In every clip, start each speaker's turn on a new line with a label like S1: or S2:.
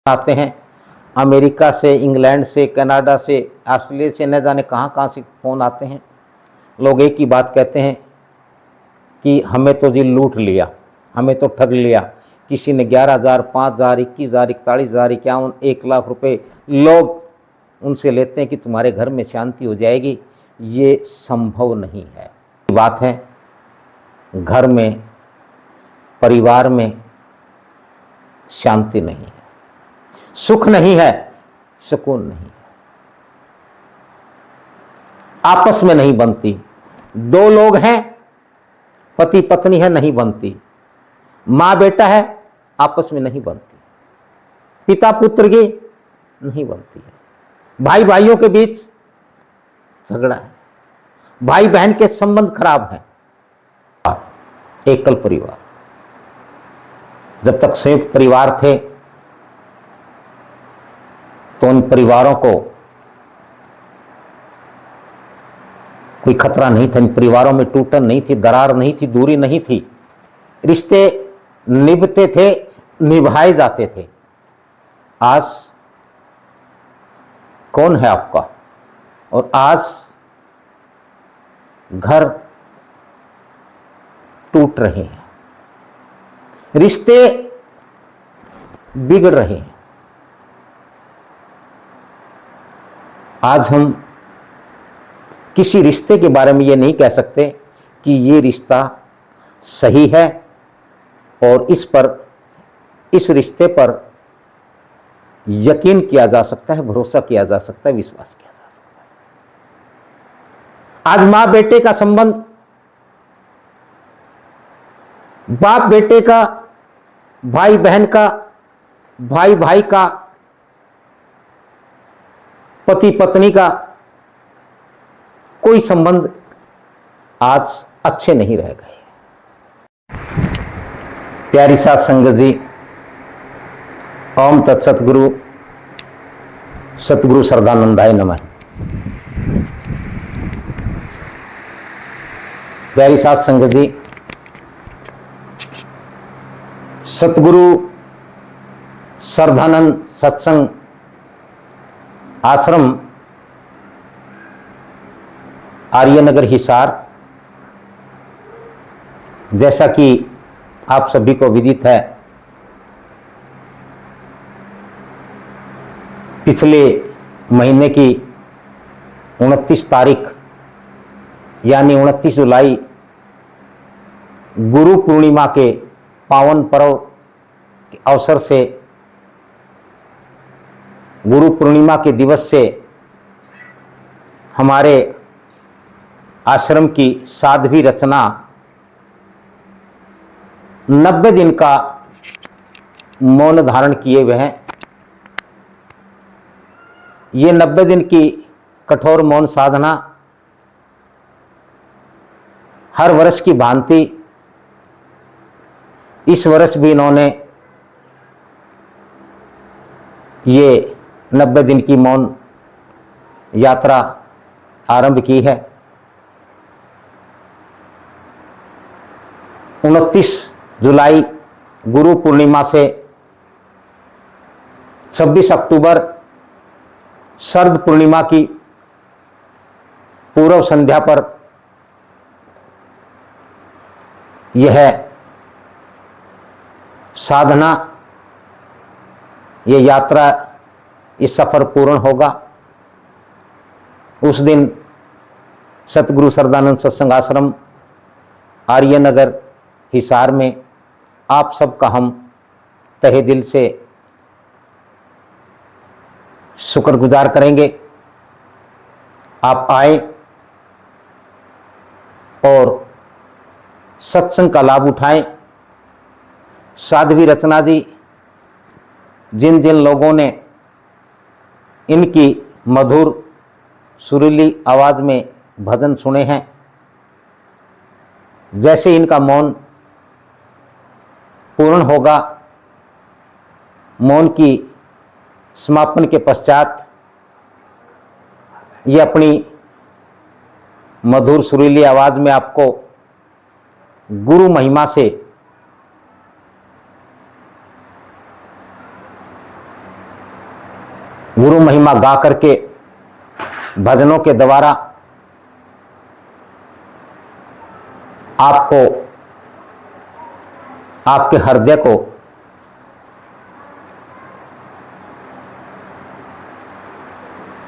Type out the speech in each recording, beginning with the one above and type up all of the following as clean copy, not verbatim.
S1: आते हैं अमेरिका से, इंग्लैंड से, कनाडा से, ऑस्ट्रेलिया से, न जाने कहाँ कहाँ से फ़ोन आते हैं। लोग एक ही बात कहते हैं कि हमें तो जी लूट लिया, हमें तो ठग लिया। किसी ने 11,000, 5,000, 21,000, 41,000, 51, 1,00,000 रुपये लोग उनसे लेते हैं कि तुम्हारे घर में शांति हो जाएगी। ये संभव नहीं है। बात है घर में, परिवार में शांति नहीं है, सुख नहीं है, सुकून नहीं है, आपस में नहीं बनती। दो लोग हैं, पति पत्नी है, नहीं बनती। माँ बेटा है, आपस में नहीं बनती। पिता पुत्र की नहीं बनती है। भाई भाइयों के बीच झगड़ा है, भाई बहन के संबंध खराब हैं। एकल परिवार, जब तक संयुक्त परिवार थे तो उन परिवारों को कोई खतरा नहीं था। इन परिवारों में टूटन नहीं थी, दरार नहीं थी, दूरी नहीं थी। रिश्ते निभते थे, निभाए जाते थे। आज कौन है आपका? और आज घर टूट रहे हैं, रिश्ते बिगड़ रहे हैं। आज हम किसी रिश्ते के बारे में ये नहीं कह सकते कि ये रिश्ता सही है और इस रिश्ते पर यकीन किया जा सकता है, भरोसा किया जा सकता है, विश्वास किया जा सकता है। आज मां बेटे का संबंध, बाप बेटे का, भाई बहन का, भाई भाई का, पति पत्नी का, कोई संबंध आज अच्छे नहीं रह गए। प्यारी साथ संगत जी, ओम तत्सतगुरु सतगुरु सरदानंदाय नमः। प्यारी साथ संगत जी, सतगुरु सरदानंद सत्संग आश्रम आर्यनगर हिसार, जैसा कि आप सभी को विदित है, पिछले महीने की 29 तारीख यानी 29 जुलाई गुरु पूर्णिमा के पावन पर्व के अवसर से, गुरु पूर्णिमा के दिवस से हमारे आश्रम की साध्वी रचना 90 दिन का मौन धारण किए हुए हैं। ये 90 दिन की कठोर मौन साधना हर वर्ष की भांति इस वर्ष भी इन्होंने ये 90 दिन की मौन यात्रा आरंभ की है। 29 जुलाई गुरु पूर्णिमा से 26 अक्टूबर शरद पूर्णिमा की पूर्व संध्या पर यह साधना, ये यात्रा, ये सफर पूर्ण होगा। उस दिन सतगुरु सरदानंद सत्संग आश्रम आर्यनगर हिसार में आप सबका हम तहे दिल से शुक्रगुजार करेंगे। आप आए और सत्संग का लाभ उठाएं। साध्वी रचना जी, जिन जिन लोगों ने इनकी मधुर सुरीली आवाज में भजन सुने हैं, जैसे इनका मौन पूर्ण होगा, मौन की समापन के पश्चात ये अपनी मधुर सुरीली आवाज में आपको गुरु महिमा से गुरु महिमा गा करके, भजनों के द्वारा आपको, आपके हृदय को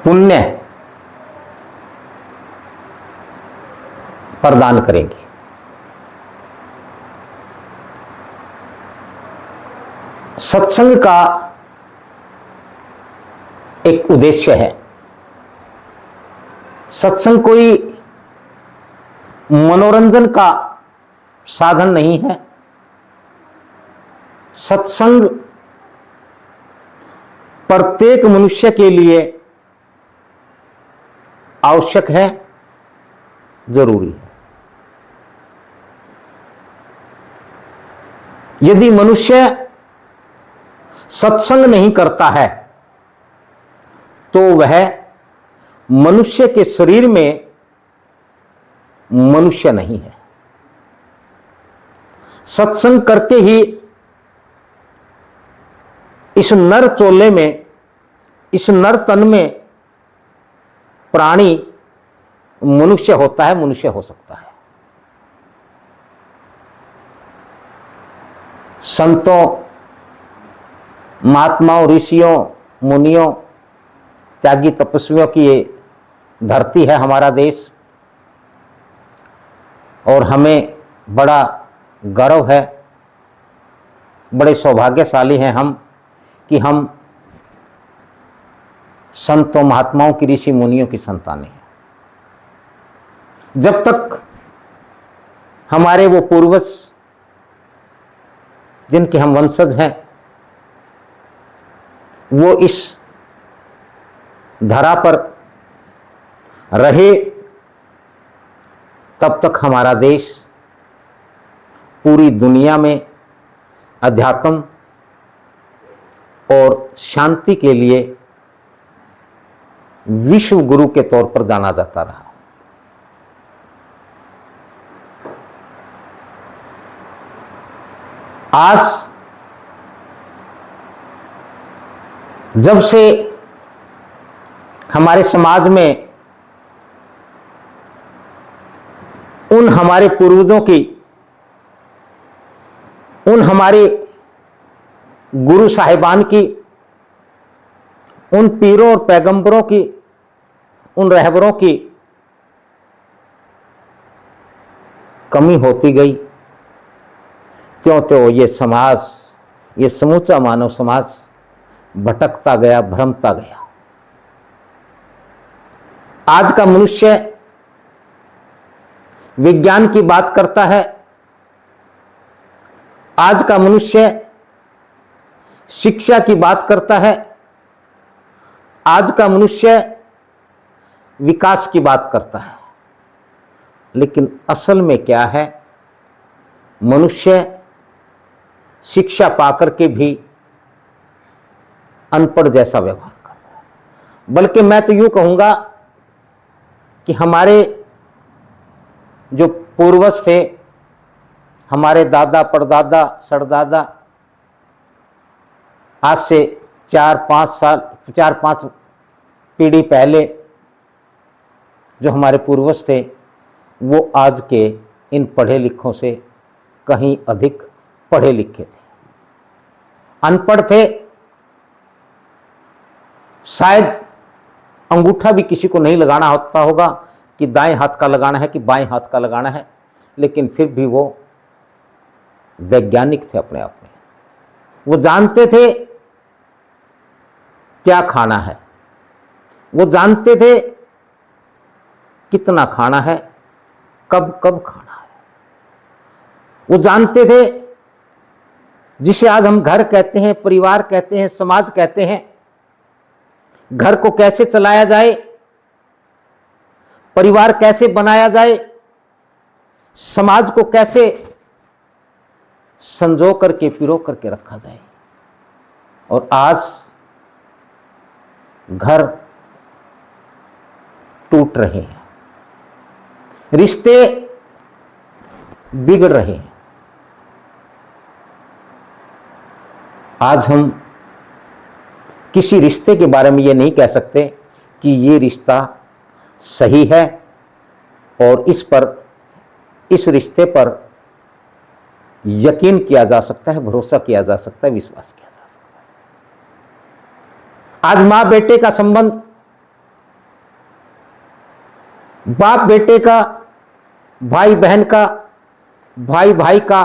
S1: पुण्य प्रदान करेंगे। सत्संग का एक उद्देश्य है। सत्संग कोई मनोरंजन का साधन नहीं है। सत्संग प्रत्येक मनुष्य के लिए आवश्यक है, जरूरी है। यदि मनुष्य सत्संग नहीं करता है तो वह मनुष्य के शरीर में मनुष्य नहीं है। सत्संग करके ही इस नर चोले में, इस नर तन में प्राणी मनुष्य होता है, मनुष्य हो सकता है। संतों, महात्माओं, ऋषियों, मुनियों, त्यागी तपस्वियों की ये धरती है हमारा देश, और हमें बड़ा गर्व है, बड़े सौभाग्यशाली हैं हम कि हम संतों, महात्माओं की, ऋषि मुनियों की संतानें हैं। जब तक हमारे वो पूर्वज जिनके हम वंशज हैं वो इस धरा पर रहे, तब तक हमारा देश पूरी दुनिया में अध्यात्म और शांति के लिए विश्व गुरु के तौर पर जाना जाता रहा। आज जब से हमारे समाज में उन हमारे पूर्वजों की, उन हमारे गुरु साहिबान की, उन पीरों और पैगंबरों की, उन रहबरों की कमी होती गई, त्यों त्यों ये समाज, ये समूचा मानव समाज भटकता गया, भ्रमता गया। आज का मनुष्य विज्ञान की बात करता है, आज का मनुष्य शिक्षा की बात करता है, आज का मनुष्य विकास की बात करता है, लेकिन असल में क्या है, मनुष्य शिक्षा पाकर के भी अनपढ़ जैसा व्यवहार कर रहा है। बल्कि मैं तो यूं कहूंगा कि हमारे जो पूर्वज थे, हमारे दादा, परदादा, सरदादा, आज से 4-5 पीढ़ी पहले जो हमारे पूर्वज थे, वो आज के इन पढ़े लिखों से कहीं अधिक पढ़े लिखे थे। अनपढ़ थे, शायद अंगूठा भी किसी को नहीं लगाना होता होगा कि दाएं हाथ का लगाना है कि बाएं हाथ का लगाना है, लेकिन फिर भी वो वैज्ञानिक थे अपने आप में। वो जानते थे क्या खाना है, वो जानते थे कितना खाना है, कब कब खाना है। वो जानते थे जिसे आज हम घर कहते हैं, परिवार कहते हैं, समाज कहते हैं, घर को कैसे चलाया जाए, परिवार कैसे बनाया जाए, समाज को कैसे संजो करके, पिरो करके रखा जाए। और आज घर टूट रहे हैं, रिश्ते बिगड़ रहे हैं। आज हम किसी रिश्ते के बारे में ये नहीं कह सकते कि ये रिश्ता सही है और इस रिश्ते पर यकीन किया जा सकता है, भरोसा किया जा सकता है, विश्वास किया जा सकता है। आज मां बेटे का संबंध, बाप बेटे का, भाई बहन का, भाई भाई का,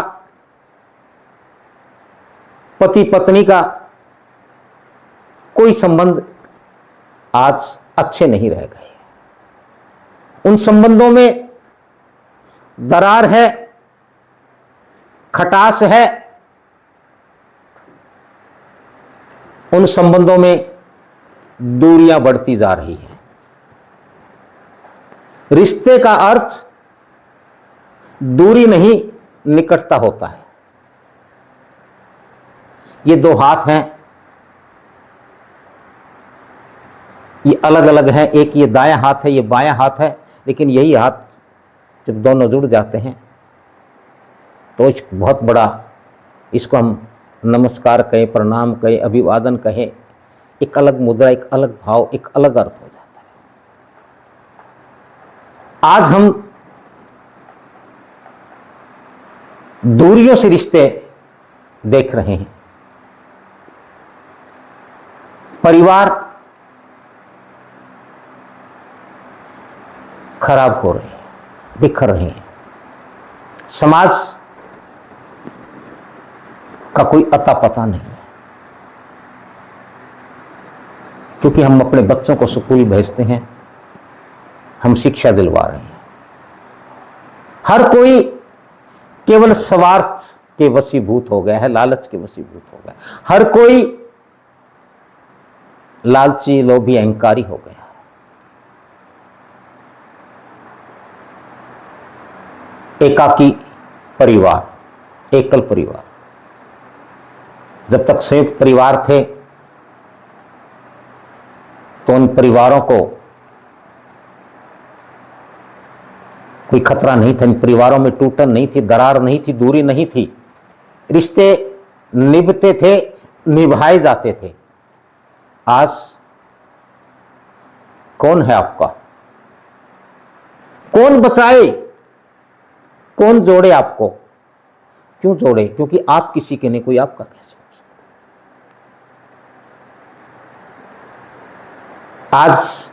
S1: पति पत्नी का, कोई संबंध आज अच्छे नहीं रह गए। उन संबंधों में दरार है, खटास है, उन संबंधों में दूरियां बढ़ती जा रही है। रिश्ते का अर्थ दूरी नहीं, निकटता होता है। ये दो हाथ हैं, ये अलग अलग हैं, एक ये दायां हाथ है, ये बायां हाथ है, लेकिन यही हाथ जब दोनों जुड़ जाते हैं तो एक बहुत बड़ा, इसको हम नमस्कार कहें, प्रणाम कहें, अभिवादन कहें, एक अलग मुद्रा, एक अलग भाव, एक अलग अर्थ हो जाता है। आज हम दूरियों से रिश्ते देख रहे हैं। परिवार खराब हो रहे हैं, बिखर रहे हैं। समाज का कोई अता पता नहीं है, क्योंकि हम अपने बच्चों को स्कूल भेजते हैं, हम शिक्षा दिलवा रहे हैं। हर कोई केवल स्वार्थ के वशीभूत हो गया है, लालच के वशीभूत हो गया। हर कोई लालची, लोभी, अहंकारी हो गया। एकाकी परिवार, एकल परिवार। जब तक संयुक्त परिवार थे तो उन परिवारों को कोई खतरा नहीं था, इन परिवारों में टूटन नहीं थी, दरार नहीं थी, दूरी नहीं थी। रिश्ते निभते थे, निभाए जाते थे। आज कौन है आपका? कौन बचाए? कौन जोड़े आपको? क्यों जोड़े? क्योंकि आप किसी के नहीं, कोई आपका कैसे हो सकता? आज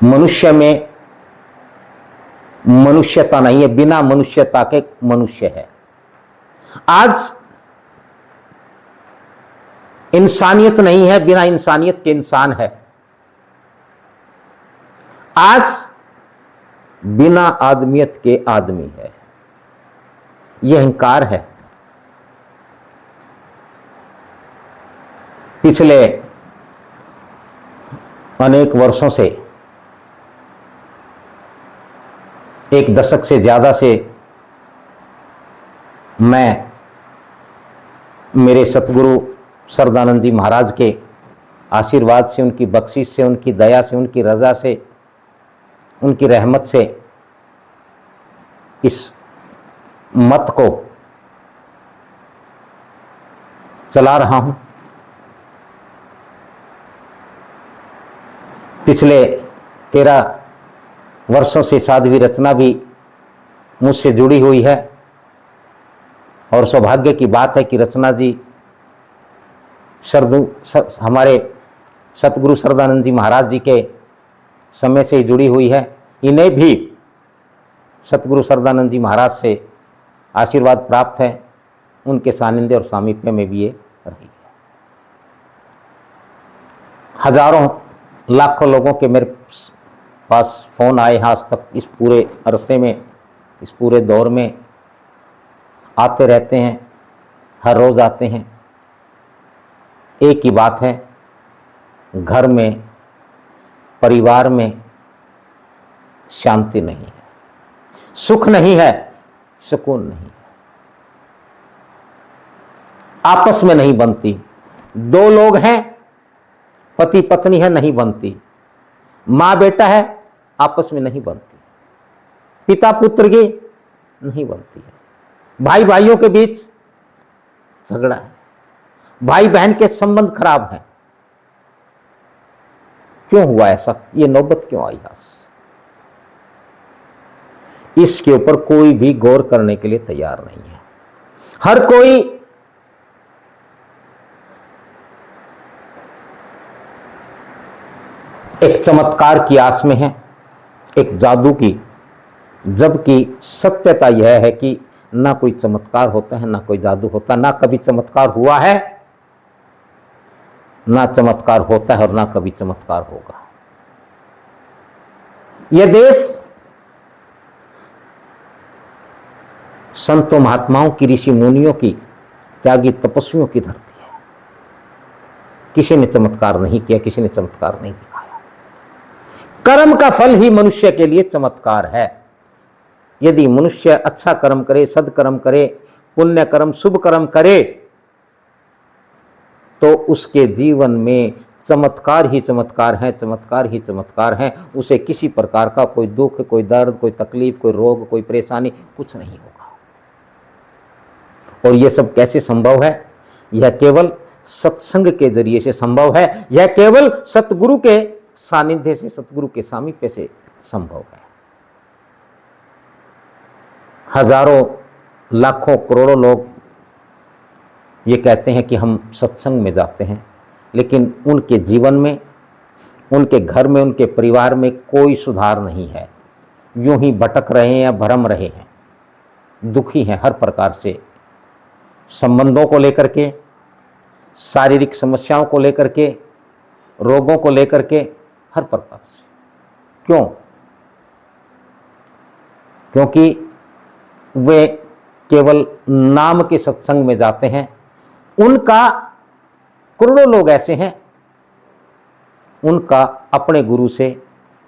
S1: मनुष्य में मनुष्यता नहीं है, बिना मनुष्यता के मनुष्य है। आज इंसानियत नहीं है, बिना इंसानियत के इंसान है। आज बिना आदमियत के आदमी है। यह अहंकार है। पिछले अनेक वर्षों से, एक दशक से ज्यादा से, मैं मेरे सतगुरु सरदानंद जी महाराज के आशीर्वाद से, उनकी बख्शिश से, उनकी दया से, उनकी रजा से, उनकी रहमत से इस मत को चला रहा हूं। पिछले 13 वर्षों से साध्वी रचना भी मुझसे जुड़ी हुई है और सौभाग्य की बात है कि रचना जी हमारे सतगुरु सरदानंद जी महाराज जी के समय से ही जुड़ी हुई है। इन्हें भी सतगुरु सरदानंद जी महाराज से आशीर्वाद प्राप्त है, उनके सानिध्य और सामीप्य में भी ये रही है। हजारों लाखों लोगों के मेरे पास फोन आए हैं आज तक, इस पूरे अरसे में, इस पूरे दौर में आते रहते हैं, हर रोज आते हैं। एक ही बात है, घर में, परिवार में शांति नहीं है, सुख नहीं है, सुकून नहीं है, आपस में नहीं बनती। दो लोग हैं, पति पत्नी है, नहीं बनती। मां बेटा है, आपस में नहीं बनती। पिता पुत्र की नहीं बनती है। भाई भाइयों के बीच झगड़ा है, भाई बहन के संबंध खराब हैं। क्यों हुआ ऐसा? ये नौबत क्यों आई? इसके ऊपर कोई भी गौर करने के लिए तैयार नहीं है। हर कोई एक चमत्कार की आस में है, एक जादू की, जबकि सत्यता यह है कि ना कोई चमत्कार होता है, ना कोई जादू होता, ना कभी चमत्कार हुआ है, ना चमत्कार होता है और ना कभी चमत्कार होगा। यह देश संतों महात्माओं की, ऋषि मुनियों की, त्यागी तपस्वियों की धरती है। किसी ने चमत्कार नहीं किया, किसी ने चमत्कार नहीं दिखाया। कर्म का फल ही मनुष्य के लिए चमत्कार है। यदि मनुष्य अच्छा कर्म करे, सदकर्म करे, पुण्य कर्म, शुभ कर्म करे, तो उसके जीवन में चमत्कार ही चमत्कार है, चमत्कार ही चमत्कार है। उसे किसी प्रकार का कोई दुख, कोई दर्द, कोई तकलीफ, कोई रोग, कोई परेशानी कुछ नहीं होगा। और यह सब कैसे संभव है? यह केवल सत्संग के जरिए से संभव है। यह केवल सतगुरु के सानिध्य से, सतगुरु के सामीप्य से संभव है। हजारों, लाखों, करोड़ों लोग ये कहते हैं कि हम सत्संग में जाते हैं, लेकिन उनके जीवन में, उनके घर में, उनके परिवार में कोई सुधार नहीं है। यूं ही भटक रहे हैं या भरम रहे हैं, दुखी हैं हर प्रकार से, संबंधों को लेकर के, शारीरिक समस्याओं को लेकर के, रोगों को लेकर के, हर प्रकार से। क्यों? क्योंकि वे केवल नाम के सत्संग में जाते हैं। उनका, करोड़ों लोग ऐसे हैं, उनका अपने गुरु से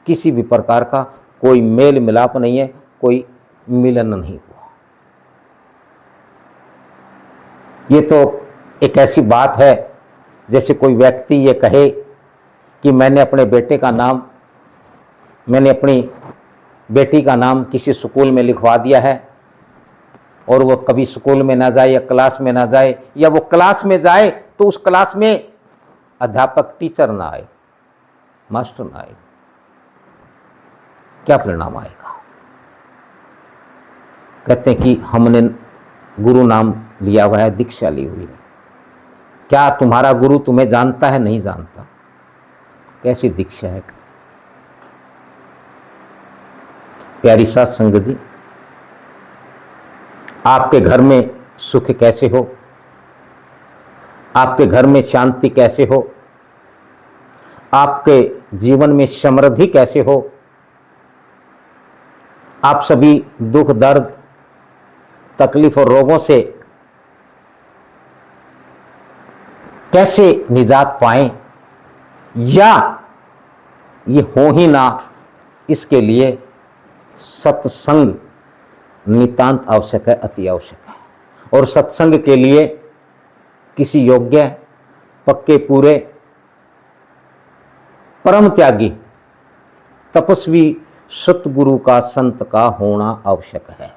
S1: किसी भी प्रकार का कोई मेल मिलाप नहीं है, कोई मिलन नहीं हुआ। ये तो एक ऐसी बात है जैसे कोई व्यक्ति ये कहे कि मैंने अपने बेटे का नाम, मैंने अपनी बेटी का नाम किसी स्कूल में लिखवा दिया है, और वो कभी स्कूल में ना जाए या क्लास में ना जाए, या वो क्लास में जाए तो उस क्लास में अध्यापक, टीचर ना आए, मास्टर ना आए, क्या परिणाम आएगा? कहते हैं कि हमने गुरु नाम लिया हुआ है, दीक्षा ली हुई है। क्या तुम्हारा गुरु तुम्हें जानता है? नहीं जानता। कैसी दीक्षा है? प्यारी साथ संगत जी, आपके घर में सुख कैसे हो, आपके घर में शांति कैसे हो, आपके जीवन में समृद्धि कैसे हो, आप सभी दुख, दर्द, तकलीफ और रोगों से कैसे निजात पाएं, या ये हो ही ना, इसके लिए सत्संग नितांत आवश्यक है, अति आवश्यक है। और सत्संग के लिए किसी योग्य, पक्के, पूरे, परम त्यागी, तपस्वी सतगुरु का, संत का होना आवश्यक है।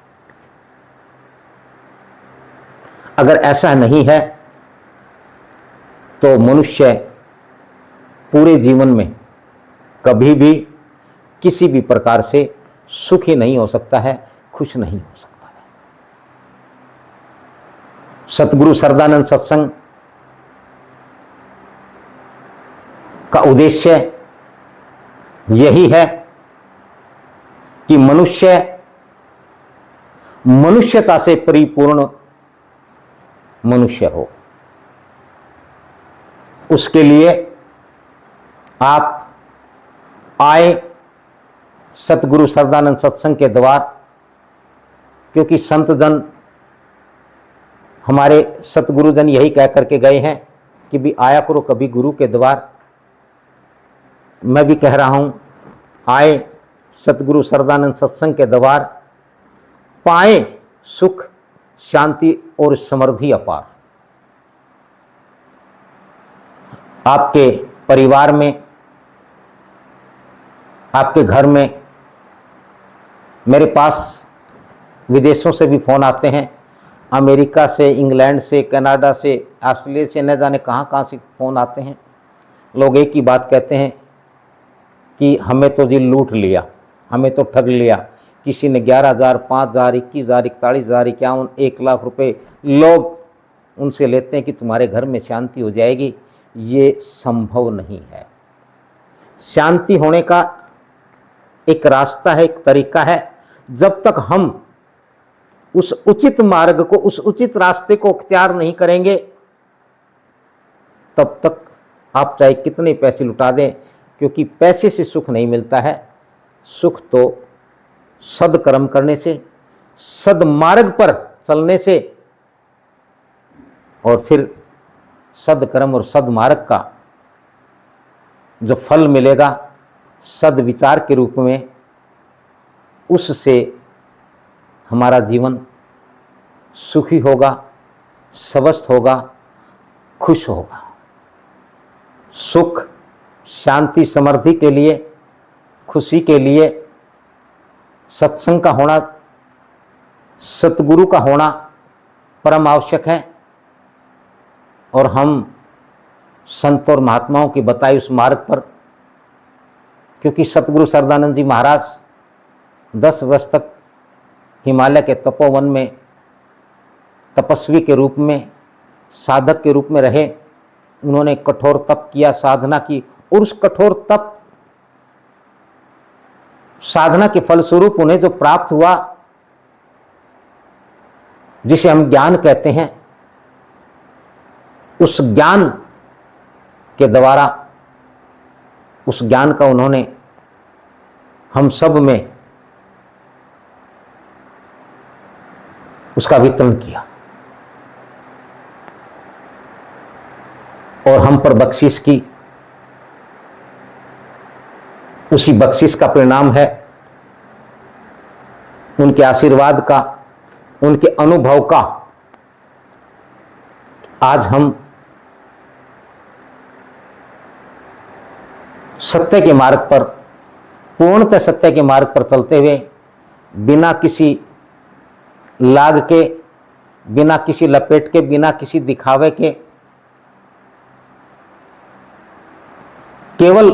S1: अगर ऐसा नहीं है तो मनुष्य पूरे जीवन में कभी भी किसी भी प्रकार से सुखी नहीं हो सकता है, खुश नहीं हो सकता है। सतगुरु सरदानंद सत्संग का उद्देश्य यही है कि मनुष्य मनुष्यता से परिपूर्ण मनुष्य हो। उसके लिए आप आए सतगुरु सरदानंद सत्संग के द्वार, क्योंकि संत जन, हमारे सतगुरु जन यही कह करके गए हैं कि भी आया करो कभी गुरु के द्वार। मैं भी कह रहा हूं, आए सतगुरु सरदानंद सत्संग के द्वार, पाए सुख, शांति और समृद्धि अपार। आपके परिवार में, आपके घर में, मेरे पास विदेशों से भी फोन आते हैं, अमेरिका से, इंग्लैंड से, कनाडा से, ऑस्ट्रेलिया से, न जाने कहाँ कहाँ से फ़ोन आते हैं। लोग एक ही बात कहते हैं कि हमें तो जी लूट लिया, हमें तो ठग लिया। किसी ने 11,000, 5,000, 21,000, 41,000, 51, 1,00,000 रुपये लोग उनसे लेते हैं कि तुम्हारे घर में शांति हो जाएगी। ये संभव नहीं है। शांति होने का एक रास्ता है, एक तरीका है। जब तक हम उस उचित मार्ग को, उस उचित रास्ते को अख्तियार नहीं करेंगे, तब तक आप चाहे कितने पैसे लुटा दें, क्योंकि पैसे से सुख नहीं मिलता है। सुख तो सदकर्म करने से, सदमार्ग पर चलने से, और फिर सदकर्म और सदमार्ग का जो फल मिलेगा सदविचार के रूप में, उससे हमारा जीवन सुखी होगा, स्वस्थ होगा, खुश होगा। सुख, शांति, समृद्धि के लिए, खुशी के लिए सत्संग का होना, सतगुरु का होना परम आवश्यक है। और हम संत और महात्माओं की बताई उस मार्ग पर, क्योंकि सतगुरु सरदानंद जी महाराज 10 वर्ष तक हिमालय के तपोवन में तपस्वी के रूप में, साधक के रूप में रहे। उन्होंने कठोर तप किया, साधना की, और उस कठोर तप साधना के फलस्वरूप उन्हें जो प्राप्त हुआ, जिसे हम ज्ञान कहते हैं, उस ज्ञान के द्वारा, उस ज्ञान का उन्होंने हम सब में उसका वितरण किया और हम पर बख्शिश की। उसी बख्शिश का परिणाम है उनके आशीर्वाद का, उनके अनुभव का। आज हम सत्य के मार्ग पर, पूर्णतः सत्य के मार्ग पर चलते हुए, बिना किसी लाग के, बिना किसी लपेट के, बिना किसी दिखावे के, केवल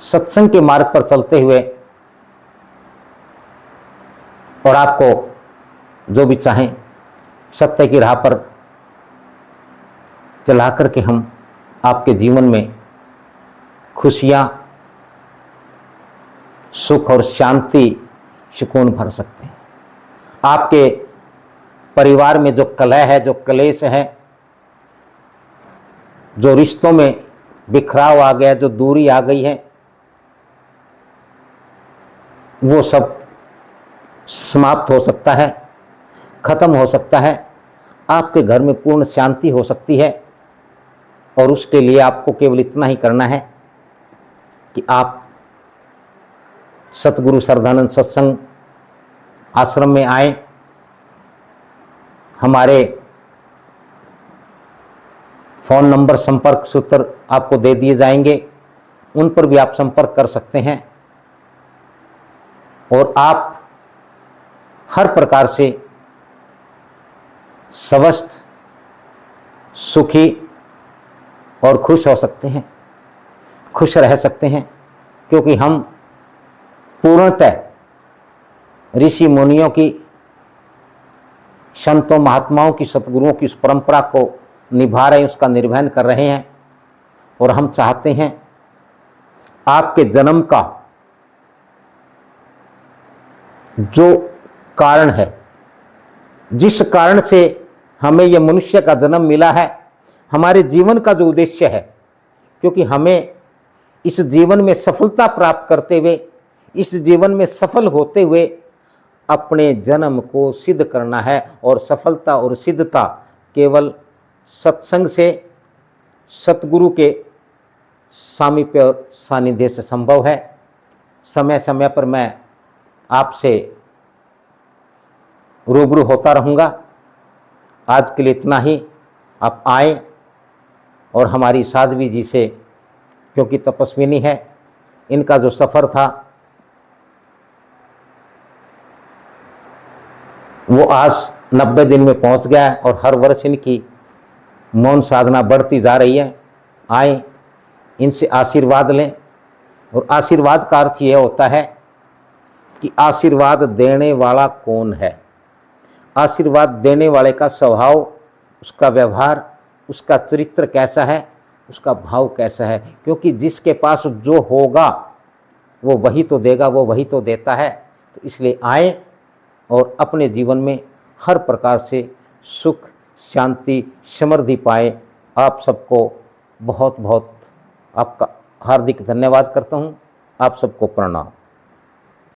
S1: सत्संग के मार्ग पर चलते हुए, और आपको जो भी चाहें सत्य की राह पर चला करके हम आपके जीवन में खुशियां, सुख और शांति, सुकून भर सकते हैं। आपके परिवार में जो कलह है, जो क्लेश है, जो रिश्तों में बिखराव आ गया, जो दूरी आ गई है, वो सब समाप्त हो सकता है, खत्म हो सकता है। आपके घर में पूर्ण शांति हो सकती है। और उसके लिए आपको केवल इतना ही करना है कि आप सतगुरु सरदानंद सत्संग आश्रम में आए। हमारे फ़ोन नंबर, संपर्क सूत्र आपको दे दिए जाएंगे, उन पर भी आप संपर्क कर सकते हैं। और आप हर प्रकार से स्वस्थ, सुखी और खुश हो सकते हैं, खुश रह सकते हैं, क्योंकि हम पूर्णतः ऋषि मुनियों की, संतों महात्माओं की, सतगुरुओं की उस परंपरा को निभा रहे हैं, उसका निर्वहन कर रहे हैं। और हम चाहते हैं आपके जन्म का जो कारण है, जिस कारण से हमें यह मनुष्य का जन्म मिला है, हमारे जीवन का जो उद्देश्य है, क्योंकि हमें इस जीवन में सफलता प्राप्त करते हुए, इस जीवन में सफल होते हुए अपने जन्म को सिद्ध करना है। और सफलता और सिद्धता केवल सत्संग से, सतगुरु के सामीप्य और सानिध्य से संभव है। समय समय पर मैं आपसे रूबरू होता रहूँगा। आज के लिए इतना ही। आप आए और हमारी साध्वी जी से, क्योंकि तपस्विनी है, इनका जो सफ़र था वो आज 90 दिन में पहुंच गया है और हर वर्ष इनकी मौन साधना बढ़ती जा रही है। आए, इनसे आशीर्वाद लें। और आशीर्वाद का अर्थ यह होता है कि आशीर्वाद देने वाला कौन है, आशीर्वाद देने वाले का स्वभाव, उसका व्यवहार, उसका चरित्र कैसा है, उसका भाव कैसा है। क्योंकि जिसके पास जो होगा वो वही तो देगा, वो वही तो देता है। तो इसलिए आए और अपने जीवन में हर प्रकार से सुख, शांति, समृद्धि पाए। आप सबको बहुत बहुत आपका हार्दिक धन्यवाद करता हूँ। आप सबको प्रणाम।